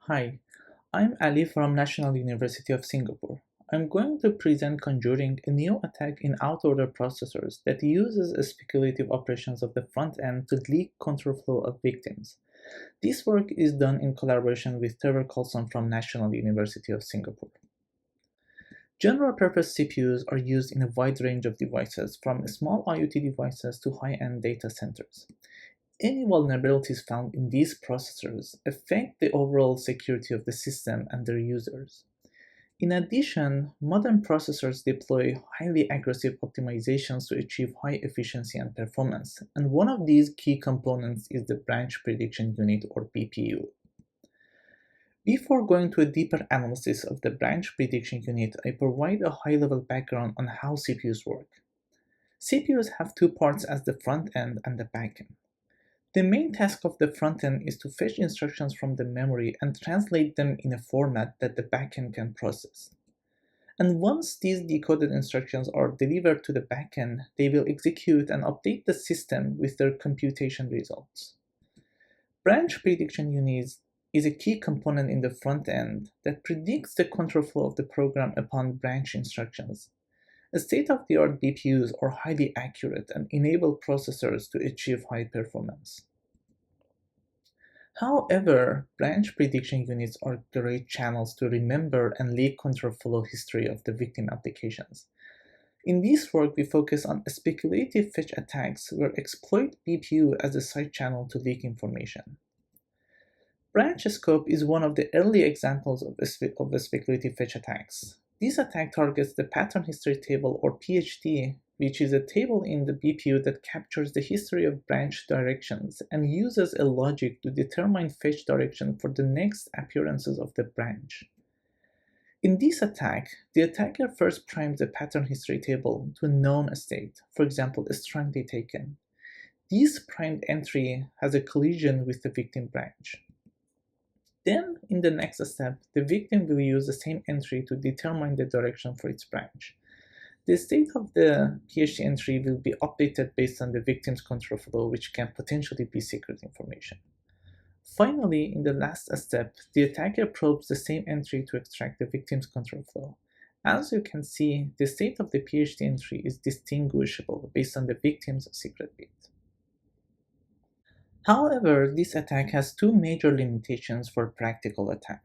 Hi, I'm Ali from National University of Singapore. I'm going to present Conjuring, a new attack in out-order processors that uses speculative operations of the front end to leak control flow of victims. This work is done in collaboration with Trevor Colson from National University of Singapore. General-purpose CPUs are used in a wide range of devices, from small IoT devices to high-end data centers. Any vulnerabilities found in these processors affect the overall security of the system and their users. In addition, modern processors deploy highly aggressive optimizations to achieve high efficiency and performance, and one of these key components is the branch prediction unit or BPU. Before going to a deeper analysis of the branch prediction unit, I provide a high-level background on how CPUs work. CPUs have two parts as the front end and the back end. The main task of the frontend is to fetch instructions from the memory and translate them in a format that the backend can process. And once these decoded instructions are delivered to the backend, they will execute and update the system with their computation results. Branch prediction units is a key component in the front end that predicts the control flow of the program upon branch instructions. State-of-the-art BPUs are highly accurate and enable processors to achieve high performance. However, branch prediction units are great channels to remember and leak control flow history of the victim applications. In this work, we focus on speculative fetch attacks where exploit BPU as a side channel to leak information. Branch scope is one of the early examples of the speculative fetch attacks. This attack targets the pattern history table or PHT, which is a table in the BPU that captures the history of branch directions and uses a logic to determine fetch direction for the next appearances of the branch. In this attack, the attacker first primes the pattern history table to a known state, for example, strongly taken. This primed entry has a collision with the victim branch. Then, in the next step, the victim will use the same entry to determine the direction for its branch. The state of the PHT entry will be updated based on the victim's control flow, which can potentially be secret information. Finally, in the last step, the attacker probes the same entry to extract the victim's control flow. As you can see, the state of the PHT entry is distinguishable based on the victim's secret bit. However, this attack has two major limitations for practical attack.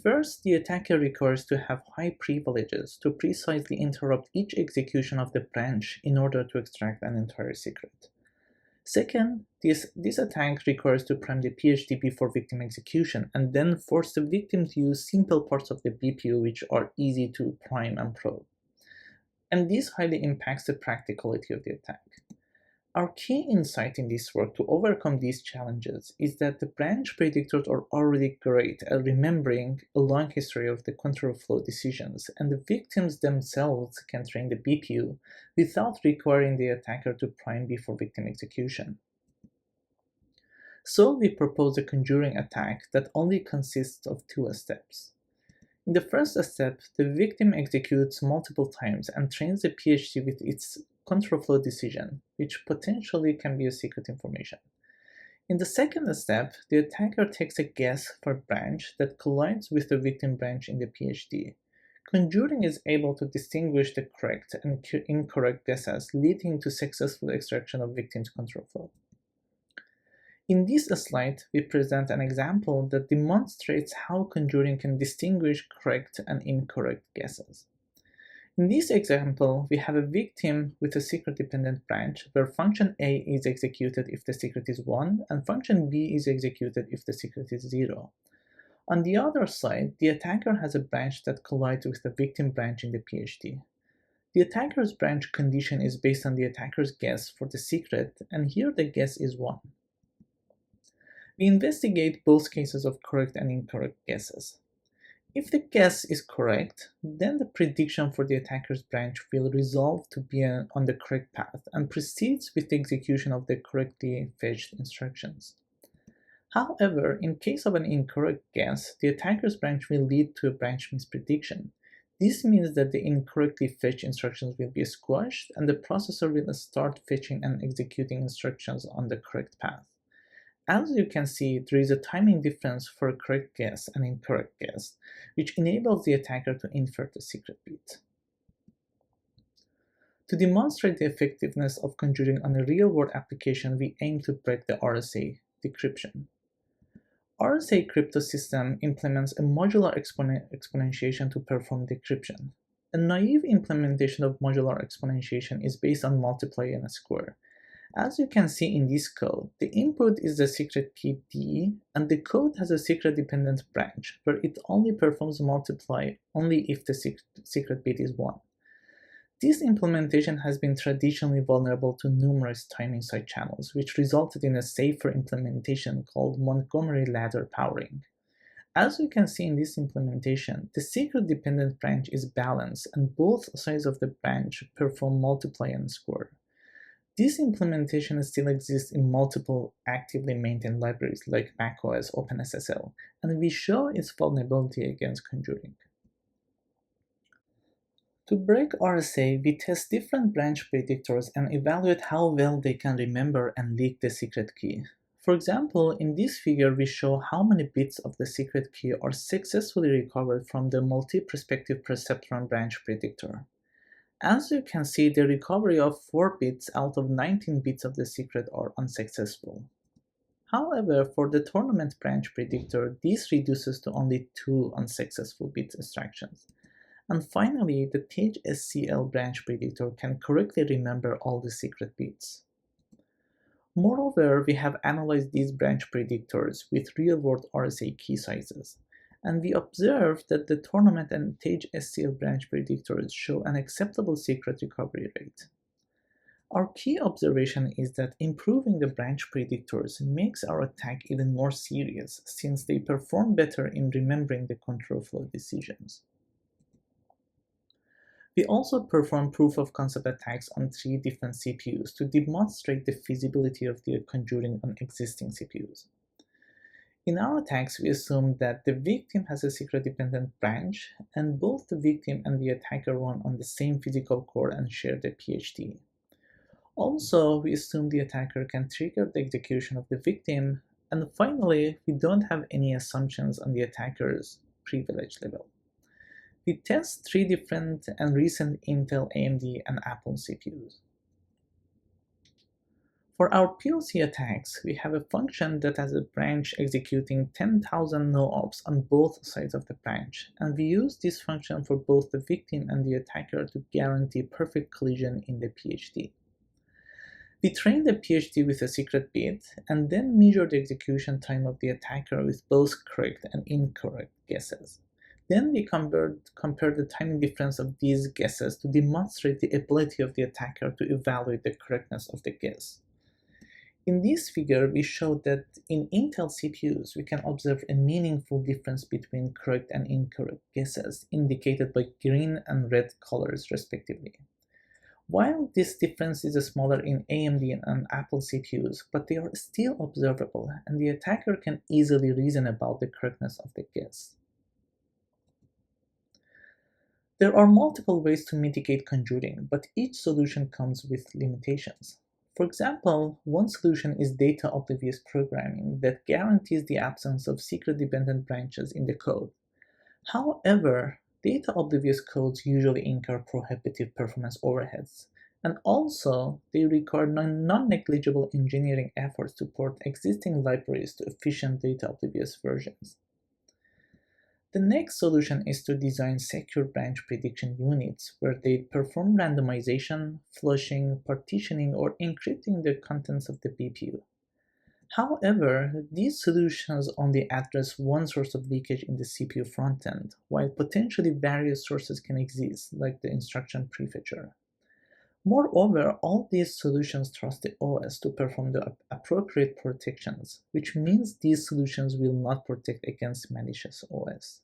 First, the attacker requires to have high privileges to precisely interrupt each execution of the branch in order to extract an entire secret. Second, this attack requires to prime the PHT before victim execution and then force the victim to use simple parts of the BPU which are easy to prime and probe. And this highly impacts the practicality of the attack. Our key insight in this work to overcome these challenges is that the branch predictors are already great at remembering a long history of the control flow decisions, and the victims themselves can train the BPU without requiring the attacker to prime before victim execution. So we propose a conjuring attack that only consists of two steps. In the first step, the victim executes multiple times and trains the PHT with its control flow decision, which potentially can be a secret information. In the second step, the attacker takes a guess for a branch that collides with the victim branch in the PHT. Conjuring is able to distinguish the correct and incorrect guesses, leading to successful extraction of victim's control flow. In this slide, we present an example that demonstrates how Conjuring can distinguish correct and incorrect guesses. In this example, we have a victim with a secret-dependent branch where function A is executed if the secret is 1 and function B is executed if the secret is 0. On the other side, the attacker has a branch that collides with the victim branch in the PHT. The attacker's branch condition is based on the attacker's guess for the secret, and here the guess is 1. We investigate both cases of correct and incorrect guesses. If the guess is correct, then the prediction for the attacker's branch will resolve to be on the correct path and proceeds with the execution of the correctly fetched instructions. However, in case of an incorrect guess, the attacker's branch will lead to a branch misprediction. This means that the incorrectly fetched instructions will be squashed and the processor will start fetching and executing instructions on the correct path. As you can see, there is a timing difference for a correct guess and incorrect guess, which enables the attacker to infer the secret bit. To demonstrate the effectiveness of conjuring on a real-world application, we aim to break the RSA decryption. RSA crypto system implements a modular exponentiation to perform decryption. A naive implementation of modular exponentiation is based on multiply and a square. As you can see in this code, the input is the secret key D, and the code has a secret dependent branch, where it only performs multiply only if the secret bit is 1. This implementation has been traditionally vulnerable to numerous timing side channels, which resulted in a safer implementation called Montgomery ladder powering. As you can see in this implementation, the secret dependent branch is balanced and both sides of the branch perform multiply and square. This implementation still exists in multiple actively maintained libraries like macOS OpenSSL, and we show its vulnerability against Conjuring. To break RSA, we test different branch predictors and evaluate how well they can remember and leak the secret key. For example, in this figure we show how many bits of the secret key are successfully recovered from the multi-perspective perceptron branch predictor. As you can see, the recovery of 4 bits out of 19 bits of the secret are unsuccessful. However, for the tournament branch predictor, this reduces to only 2 unsuccessful bit extractions. And finally, the Tage SCL branch predictor can correctly remember all the secret bits. Moreover, we have analyzed these branch predictors with real-world RSA key sizes, and we observed that the tournament and Tage SCL branch predictors show an acceptable secret recovery rate. Our key observation is that improving the branch predictors makes our attack even more serious, since they perform better in remembering the control flow decisions. We also perform proof-of-concept attacks on 3 different CPUs to demonstrate the feasibility of the conjuring on existing CPUs. In our attacks, we assume that the victim has a secret-dependent branch, and both the victim and the attacker run on the same physical core and share the PhD. Also, we assume the attacker can trigger the execution of the victim, and finally, we don't have any assumptions on the attacker's privilege level. We test 3 different and recent Intel, AMD, and Apple CPUs. For our POC attacks, we have a function that has a branch executing 10,000 no-ops on both sides of the branch, and we use this function for both the victim and the attacker to guarantee perfect collision in the PhD. We train the PhD with a secret bit, and then measure the execution time of the attacker with both correct and incorrect guesses. Then we compare the timing difference of these guesses to demonstrate the ability of the attacker to evaluate the correctness of the guess. In this figure, we show that in Intel CPUs, we can observe a meaningful difference between correct and incorrect guesses, indicated by green and red colors respectively. While this difference is smaller in AMD and Apple CPUs, but they are still observable, and the attacker can easily reason about the correctness of the guess. There are multiple ways to mitigate conjuring, but each solution comes with limitations. For example, one solution is data-oblivious programming that guarantees the absence of secret-dependent branches in the code. However, data-oblivious codes usually incur prohibitive performance overheads, and also they require non-negligible engineering efforts to port existing libraries to efficient data-oblivious versions. The next solution is to design secure branch prediction units where they perform randomization, flushing, partitioning, or encrypting the contents of the BPU. However, these solutions only address one source of leakage in the CPU frontend, while potentially various sources can exist, like the instruction prefetcher. Moreover, all these solutions trust the OS to perform the appropriate protections, which means these solutions will not protect against malicious OS.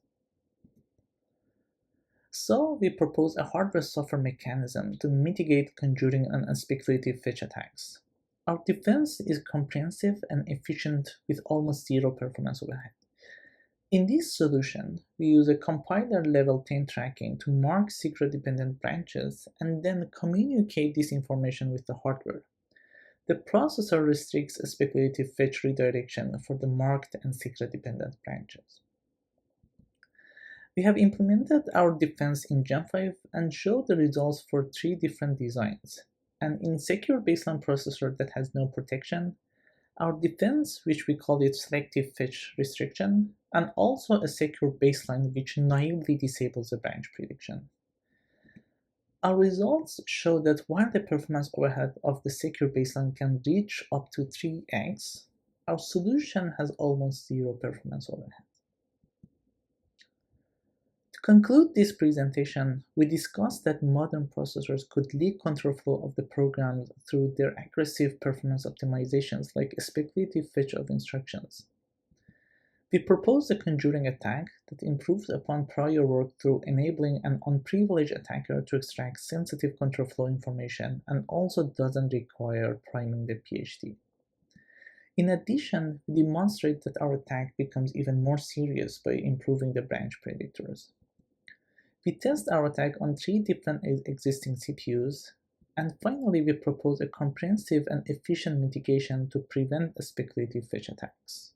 So, we propose a hardware-software mechanism to mitigate conjuring and speculative fetch attacks. Our defense is comprehensive and efficient with almost zero performance overhead. In this solution, we use a compiler-level taint tracking to mark secret-dependent branches and then communicate this information with the hardware. The processor restricts speculative fetch redirection for the marked and secret-dependent branches. We have implemented our defense in Gen 5 and showed the results for 3 different designs: an insecure baseline processor that has no protection, our defense, which we call it selective fetch restriction, and also a secure baseline which naively disables the branch prediction. Our results show that while the performance overhead of the secure baseline can reach up to 3x, our solution has almost zero performance overhead. To conclude this presentation, we discussed that modern processors could leak control flow of the programs through their aggressive performance optimizations like speculative fetch of instructions. We proposed a Conjuring attack that improves upon prior work through enabling an unprivileged attacker to extract sensitive control flow information and also doesn't require priming the PhD. In addition, we demonstrate that our attack becomes even more serious by improving the branch predictors. We test our attack on 3 different existing CPUs, and finally we propose a comprehensive and efficient mitigation to prevent speculative fetch attacks.